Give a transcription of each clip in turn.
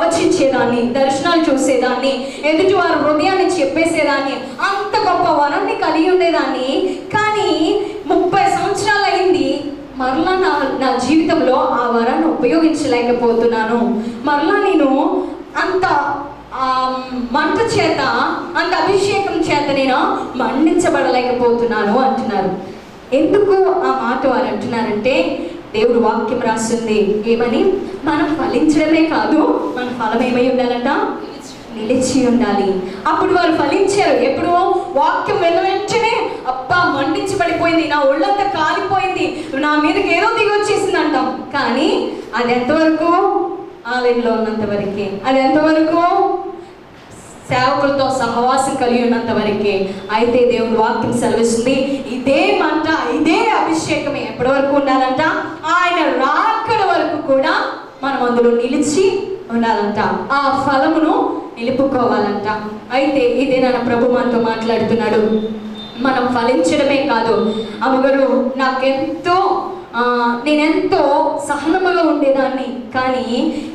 ప్రవచించేదాన్ని, దర్శనాలు చూసేదాన్ని, ఎదుటి వారి హృదయాన్ని చెప్పేసేదాన్ని, అంత గొప్ప వరాన్ని కలిగి ఉండేదాన్ని. కానీ 30 సంవత్సరాలు అయింది, మరలా నా జీవితంలో ఆ వరాన్ని ఉపయోగించలేకపోతున్నాను. మరలా నేను అంత మంట చేత, అంత అభిషేకం చేత నేను మండించబడలేకపోతున్నాను అంటున్నారు. ఎందుకు ఆ మాట వారు అంటున్నారంటే, దేవుడు వాక్యం రాస్తుంది ఏమని, మనం ఫలించడమే కాదు, మన ఫలం ఏమై ఉండాలంట, నిలిచి ఉండాలి. అప్పుడు వారు ఫలించారు. ఎప్పుడు? వాక్యం వెంటనే అబ్బా మండించబడిపోయింది, నా ఒళ్ళంతా కాలిపోయింది, నా మీదకి ఏదో దిగి వచ్చేసింది అంటాం. కానీ అది ఎంతవరకు? ఆలయంలో ఉన్నంత వరకే. అది ఎంతవరకు? సేవకులతో సహవాసం కలిగి ఉన్నంత వరకే. అయితే దేవుని వాక్యం సెలవిస్తుంది, ఇదే మంట, ఇదే అభిషేకమే ఎప్పటి వరకు ఉండాలంట? ఆయన రాకడ వరకు కూడా మనం అందులో నిలిచి ఉండాలంట, ఆ ఫలమును నిలుపుకోవాలంట. అయితే ఇదే నా ప్రభు మనతో మాట్లాడుతున్నాడు. మనం ఫలించడమే కాదు, అమ్మగారు నేనెంతో సహనముగా ఉండేదాన్ని, కానీ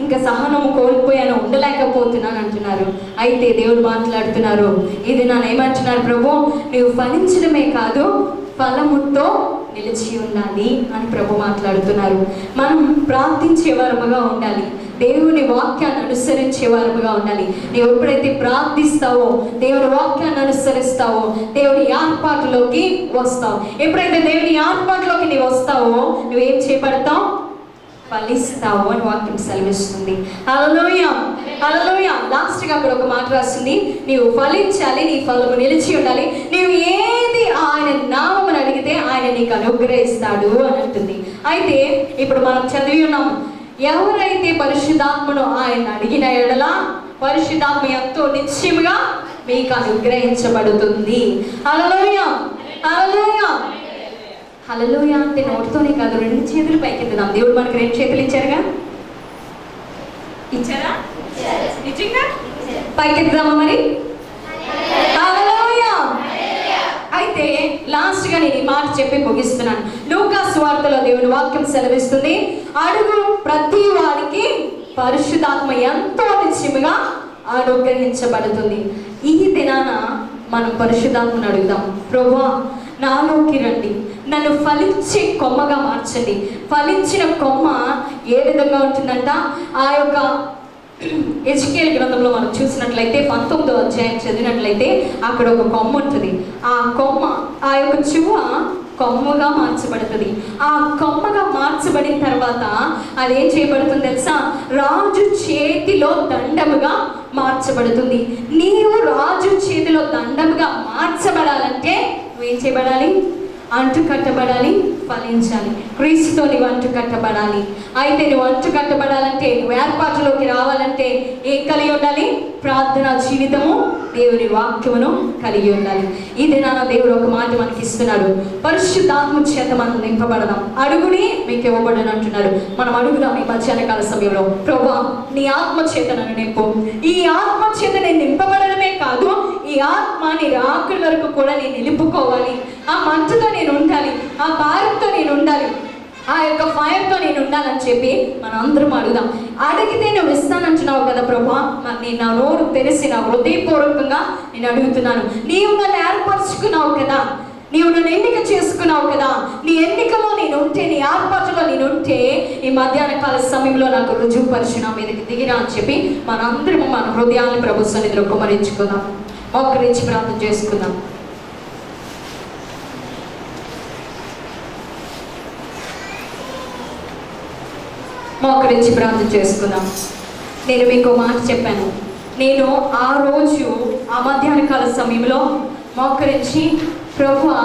ఇంకా సహనము కోల్పోయాను, ఉండలేకపోతున్నాను అంటున్నారు. అయితే దేవుడు మాట్లాడుతున్నారు, ఇది నన్ను ఏమంటున్నారు, ప్రభు నీవు ఫలించడమే కాదు ఫలముతో నిలిచి ఉండాలి అని ప్రభు మాట్లాడుతున్నారు. మనం ప్రార్థించే వారముగా ఉండాలి, దేవుని వాక్యాన్ని అనుసరించే వారముగా ఉండాలి. నీవు ఎప్పుడైతే ప్రార్థిస్తావో, దేవుని వాక్యాన్ని అనుసరిస్తావో, దేవుని ఏర్పాటులోకి వస్తావు. ఎప్పుడైతే దేవుని ఏర్పాటులోకి నీవు వస్తావో, నువ్వేం చేయబడతావు? ఫలిస్తావు అని వాక్యం సెలవిస్తుంది. హల్లెలూయా, హల్లెలూయా. లాస్ట్గా అక్కడ ఒక మాట రాస్తుంది, నీవు ఫలించాలి, నీ ఫలము నిలిచి ఉండాలి, నీవు ఏది ఆయన నామమును అడిగితే ఆయన నీకు అనుగ్రహిస్తాడు అని అంటుంది. అయితే ఇప్పుడు మనం చదివి ఉన్నాం, ఎవరైతే పరిశుద్ధాత్మను ఆయన అడిగిన ఎడల పరిశుద్ధాత్మ ఎంతో నిశ్చయముగా మీకు అనుగ్రహించబడుతుంది. హల్లెలూయా, హల్లెలూయా, హల్లెలూయా. అంటే నోటితోనే కాదు, 2 చేతులు పైకెత్తుదాం. దేవుడు మనకు 2 చేతులు ఇచ్చారుగా, ఇచ్చారా? నిజంగా పైకెత్తుదామా మరి? హల్లెలూయా. అయితే లాస్ట్గా నేను ఈ మాట చెప్పి ముగిస్తున్నాను. లూకా సువార్తలో దేవుని వాక్యం సెలవిస్తుంది, అడుగు ప్రతి వారికి పరిశుద్ధాత్మ ఎంతో నిశ్చయముగా అనుగ్రహించబడుతుంది. ఈ దినాన మనం పరిశుద్ధాత్మను అడుగుదాం, ప్రభువా నాలోకి రండి, నన్ను ఫలించే కొమ్మగా మార్చండి. ఫలించిన కొమ్మ ఏ విధంగా ఉంటుందంట? ఆ యొక్క ఎజికేల్ గ్రంథంలో మనం చూసినట్లయితే 19వ అధ్యాయం చదివినట్లయితే అక్కడ ఒక కొమ్మ ఉంటుంది. ఆ కొమ్మ, ఆ యొక్క చువ్వ కొమ్మగా మార్చబడుతుంది. ఆ కొమ్మగా మార్చబడిన తర్వాత అది ఏం చేయబడుతుంది తెలుసా? రాజు చేతిలో దండముగా మార్చబడుతుంది. నీవు రాజు చేతిలో దండముగా మార్చబడాలంటే నువ్వేం చేయబడాలి? అంటు కట్టబడాలి, ఫలించాలి. క్రీస్తుతో నువ్వు అంటు కట్టబడాలి. అయితే నువ్వు అంటు కట్టబడాలంటే, నువ్వు ఏర్పాటులోకి రావాలంటే ఏం కలిగి ఉండాలి? ప్రార్థనా జీవితము, దేవుని వాక్యమును కలిగి ఉండాలి. ఇది నాన్న దేవుడు ఒక మాట మనకి ఇస్తున్నాడు, పరిశుద్ధాత్మ చేత మనం నింపబడదాం. అడుగుని మీకు ఇవ్వబడని అంటున్నాడు. మనం అడుగుదాం ఈ మధ్యాహ్నకాల సమయంలో, ప్రభువా నీ ఆత్మ చేత నన్ను నింపు. ఈ ఆత్మ చేత నేను నింపబడడమే కాదు, ఈ ఆత్మ నీ రాకడ వరకు కూడా నేను నిలుపుకోవాలి. ఆ మంటతో నేను ఉండాలి, ఆ భారంతో నేను ఉండాలి, ఆ యొక్క ఫైర్తో నేను ఉండాలని చెప్పి మనం అందరం అడుగుదాం. అడిగితే నువ్వు ఇస్తానంటున్నావు కదా ప్రభా, మరి నేను నా నోరు తెరిసి నా హృదయపూర్వకంగా నేను అడుగుతున్నాను. నీవు నన్ను ఏర్పరచుకున్నావు కదా, నీవు నన్ను ఎన్నిక చేసుకున్నావు కదా, నీ ఎన్నికలో నేను ఉంటే, నీ ఏర్పాటులో నేను ఉంటే ఈ మధ్యాహ్న కాల సమయంలో నాకు రుజువుపరిచి నా మీదకి దిగిరా అని చెప్పి మనందరము మన హృదయాన్ని ప్రభు సన్నిధిలో కుమరించుకుందాం. మోకరించి ప్రార్థన చేసుకుందాం. మోకరించి ప్రార్థన చేసుకుందాం. నేను మీకు మాట చెప్పాను, నేను ఆ రోజు ఆ మధ్యాహ్న కాల సమయంలో మోకరించి, ప్రభువా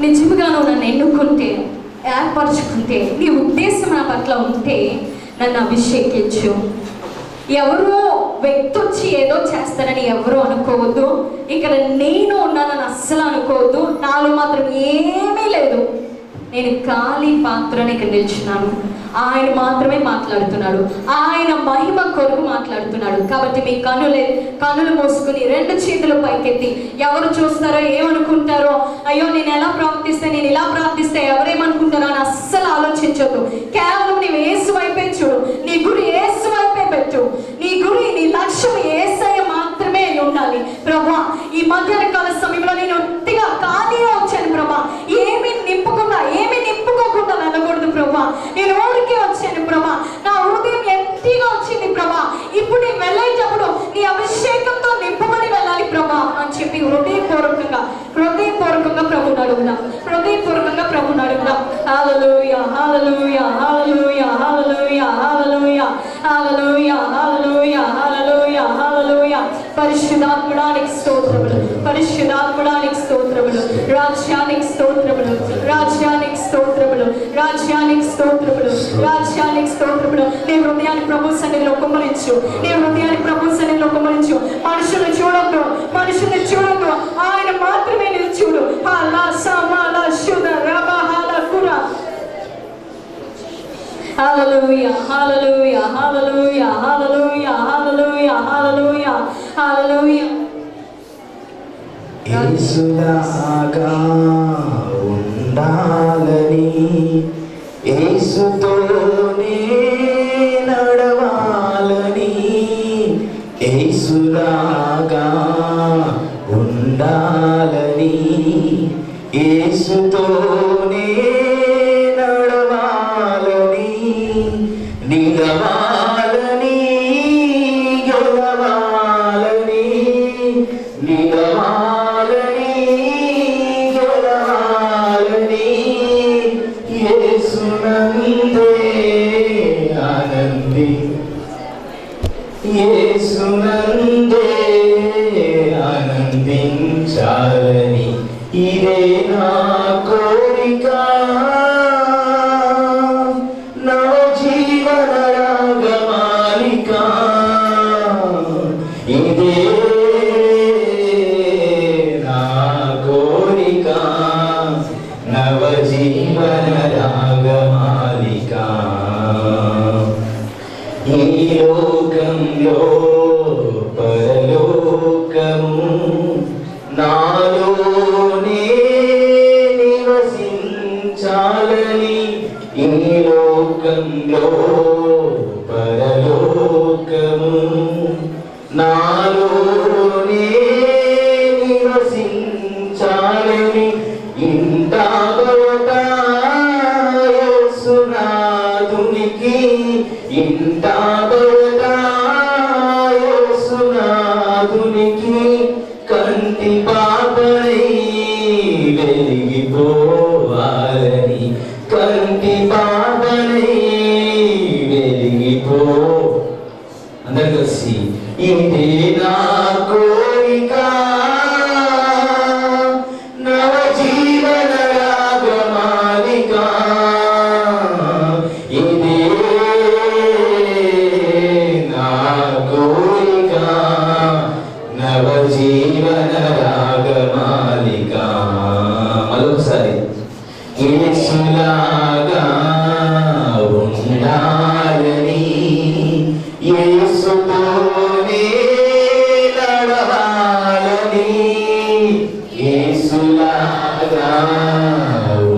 నిజంగా నువ్వు నన్ను ఎన్నుకుంటే, ఏర్పరచుకుంటే, నీ ఉద్దేశం నా పట్ల ఉంటే నన్ను అభిషేకించు. ఎవరో వ్యక్తి వచ్చి ఏదో చేస్తానని ఎవరో అనుకోవద్దు. ఇక్కడ నేను ఉన్నానని అస్సలు అనుకోవద్దు. నాలో మాత్రం ఏమీ లేదు, నేను ఖాళీ పాత్రని ఇక్కడ నిల్చున్నాను. ఆయన మాత్రమే మాట్లాడుతున్నాడు, ఆయన మహిమ కొరకు మాట్లాడుతున్నాడు. కాబట్టి మీ కన్నులు మూసుకుని 2 చేతులు పైకెత్తి, ఎవరు చూస్తారో ఏమనుకుంటారో, అయ్యో నేను ఎలా ప్రార్థిస్తే, నేను ఇలా ప్రార్థిస్తే ఎవరేమనుకుంటారో అని అస్సలు ఆలోచించొద్దు. కేవలం నీవు యేసు వైపే చూడు. నీ గురి పరిశుద్ధాత్మడానికి స్తోత్రములు, రాజ్యానికి స్తోత్రములు, రాజ్యానికి స్తోత్రములు, రాజ్యానికి స్తోత్రములు, రాజ్యానికి స్తోత్రములు. నీ హృదయాన్ని ప్రభు సన్నిధిలో కుమ్మరించు, నీ హృదయాన్ని ప్రభు సన్నిధిలో కుమ్మరించు. మనుషుల్ని చూడొద్దు, మనుషుల్ని చూడొద్దు, ఆయన మాత్రమే నువ్వు చూడు. హల్లెలూయా, హల్లెలూయా, హల్లెలూయా, హల్లెలూయా, హల్లెలూయా, హల్లెలూయా, హల్లెలూయా. యేసులాగా ఉండాలని, యేసుతోనే నడవాలని, యేసులాగా ఉండాలని, యేసుతోనే నడవాలని, నిలవాలని, గెలవాలని, నిలవాలని, గెలవాలని, యేసునందే ఆనంది, యేసునందే ఆనందించాలని, ఇదే నా కోరిక, నవ జీవన రాగమాలిక, ఇదే నా కోరిక, నవ జీవన రాగమాలిక. ఈ లోకంలో పరలోకము నాలోనే నివసించాలని, ఈ లోకంలో పరలోకము నాలోనే నివసించాలని, ఇంత బయట యేసునాథునికి, ఇంత బయట యేసునాథునికి కంటి పాపనై వెలిగిపోవాలని, కంటి పాపనై వెలిగిపో. అందరు కలిసి ఇది నా కోరిక, నవ జీవన రాగమాలిక, ఇది నా కోరిక, నవ జీవన రాగమాలిక. మరొకసారి యేసులాగా ఉండాలని, యేసుతోనే నడవాలని, యేసులాగా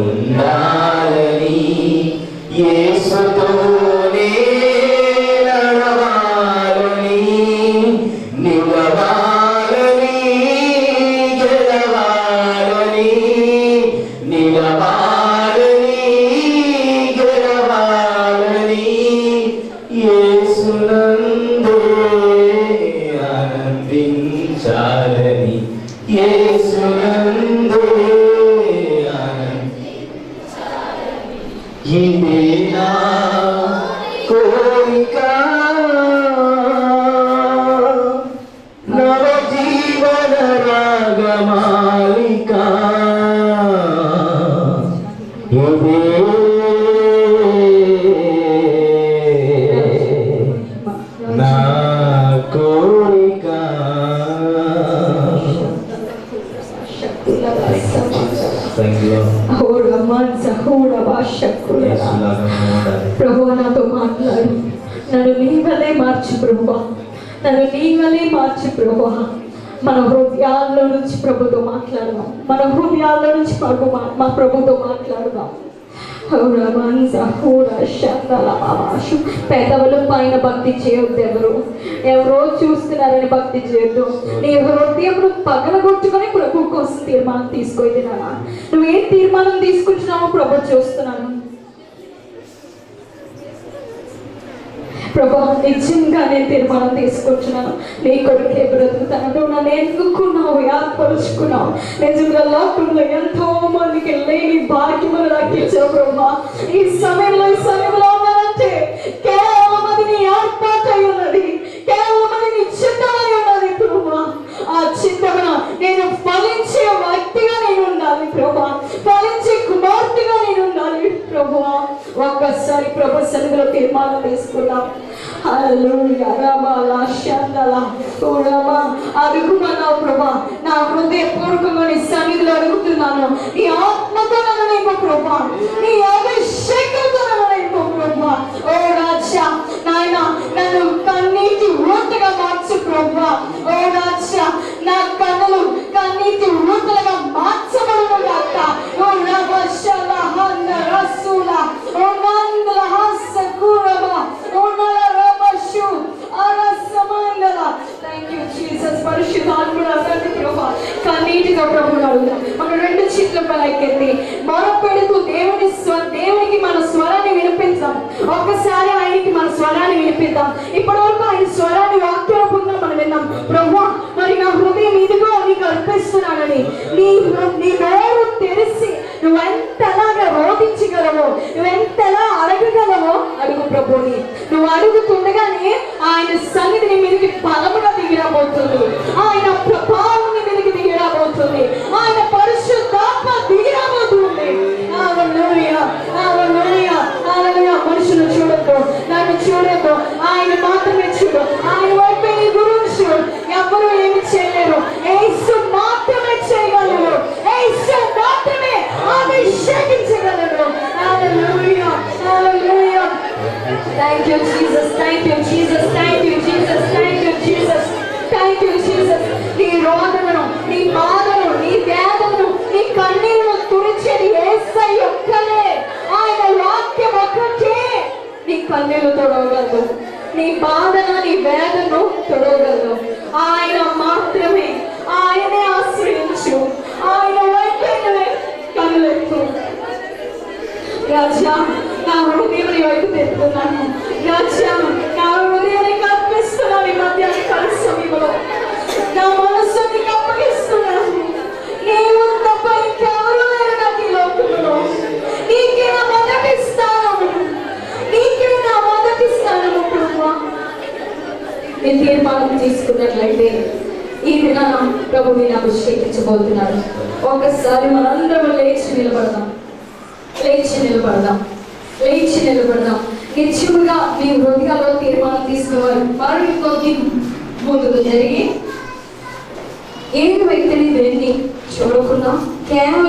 ఉండాలని, యేసుతోనే నడవాలని, నిలవాలని, గెలవాలని, నిలవాలని, గెలవాలని, యేసునందే ఆనందించాలని, యేసునందే ఆనందించాలని, ఇదే నా కోరిక, నవ జీవన రాగమాలిక, ఇదే నా కోరిక. ప్రభువా నాతో మాట్లాడు, నన్ను నీవలే మార్చి ప్రభువా, నన్ను నీవలే మార్చి ప్రభువా. మన హృదయాల్లో నుంచి ప్రభుతో మాట్లాడదాం, మన హృదయాల్లో నుంచి మా ప్రభుతో మాట్లాడదాం. పెదవులు పైన భక్తి చేయొద్దు, ఎవరో చూస్తున్నారని భక్తి చేయొద్దు. నీ హృదయం పగలగొట్టుకొని ప్రభు కోసం తీర్మానం తీసుకోవాలి. నాన్న నువ్వేం తీర్మానం తీసుకుంటున్నావో ప్రభు చూస్తున్నాను. ప్రభా నిజంగా నేను తీర్మానం తీసుకొచ్చున్నాను, నీ కొడుకే బ్రతుకుతాను. నువ్వు నన్ను ఎన్నుకున్నావు, ఏర్పరుచుకున్నావు. నిజంగా లాక్డౌన్లో ఎంతో మందికి లేని భాగ్యములు నాకు ఇచ్చావు ప్రభా. ఈ సమయంలో ఉన్నానంటే కేవలం అది నీ ఏర్పాటై ఉన్నది, కేవలం అది నీ చిత్తమై ఉన్నది ప్రభా. ఆ చిత్తమున నేను తీర్మానం తీసుకున్నాం. హల్లెలూయా. రమలా శందలా ఉరమా అడుగుమన్నావు ప్రభా. నా హృదయపూర్వకంగా నీ సన్నిధిలో అడుగుతున్నాను. నీ ఆత్మతో నన్ను నింపు ప్రభా, నీ అభిషేకంతో నన్ను నింపు ప్రభా. ఓ రాజా నాయన, నన్ను కన్నీటి ఊటగా మార్చు ప్రభా. ఓ రాజా, నా కన్నులు కన్నీటి ఊటలుగా మార్చబడును గాక. ఓ రబషల హన్న రసూల ఓ నందల హస్స కురబా ఓ నల రబషు అరసమందల. Thank you Jesus. పరిశుద్ధాత్ముడా తండ్రి ప్రభా, కన్నీటితో ప్రభువుని అడుగుదాం. మన రెండు చేతుల పైకెత్తి మొరపెడుతూ దేవునికి మన స్వరాన్ని వినిపిద్దాం. ఒక్కసారి ఆయనకి మన స్వరాన్ని వినిపిద్దాం. ఇప్పటి వరకు ఆయన స్వరాన్ని వాక్యరూపంగా మనం విన్నాం. ప్రభువా, మరి నా హృదయం ఇదిగో నీకు అర్పిస్తున్నానని నీ నోరు తెరిచి నువ్వెంతలాగా రోధించగలవో, నువ్వెంతలా అడగగలవో అడుగు ప్రభుని. నువ్వు అడుగుతుండగానే ఆయన సన్నిధిని మీదకి బలముగా దిగిరాబోతుంది. ఆయన ప్రభావం మీదకి దిగిరాబోతుంది. ఆయన పరిశుద్ధాత్మ దిగిరాబోతుంది. హల్లెలూయా, హల్లెలూయా, హల్లెలూయా. మనుషులు చూడొద్దు, నన్ను చూడొద్దు, ఆయన మాత్రమే చూడు. ఆయన వైపే నీ గురువుని చూడు. ఎవరు ఏమి చేయలేరు, యేసు మాత్రమే చేయగలరు. యేసు మాత్రమే అభిషేకించగలరు. హల్లెలూయా, హల్లెలూయా. Thank you Jesus, thank you Jesus, thank you Jesus, thank you Jesus, thank you Jesus. నీ రోదనను, నీ బాధను, నీ వేదనను, నీ కన్నీరును తుడిచేది యేసయ్య ఒక్కడే. ఆయన వాక్యం ఒక్కటే నీ కన్నీరు తొడవగలదు, నీ బాధను, నీ వేదను తొడవగలదు. ఆయన మాత్రమే. ఆయనే ఆశ్రయించు. ఆయన వైపే కన్నులెత్తు. రాజా, నా హృదయం నీ వైపు తెస్తున్నాను. రాజా, నా హృదయం నీకు అర్పిస్తున్నాను. ఈ మధ్యాహ్న కాల సమయంలో నా మనస్సు నీకు అప్పగిస్తున్నాను. నీవు తప్ప ఇంకెవరు లేరు నాకు ఈ లోకంలో. నీకే నా మొదటి స్థానము, నీకే నా మొదటి స్థానము ప్రభువా. నేను తీర్మానం తీసుకున్నట్లయితే ఈ దినాన ప్రభు నేను అభిషేకించబోతున్నాడు. ఒకసారి మనందరం లేచి నిలబడదాం, లేచి నిలబడదాం, లేచి నిలబడదాం. నిత్యముగా మీ హృదయాల్లో తీర్మానం తీసుకోవాలి. మరి కొద్ది ముందుకు జరిగి ఏడు వ్యక్తిని వెళ్ళి చూడకుండా కేవలం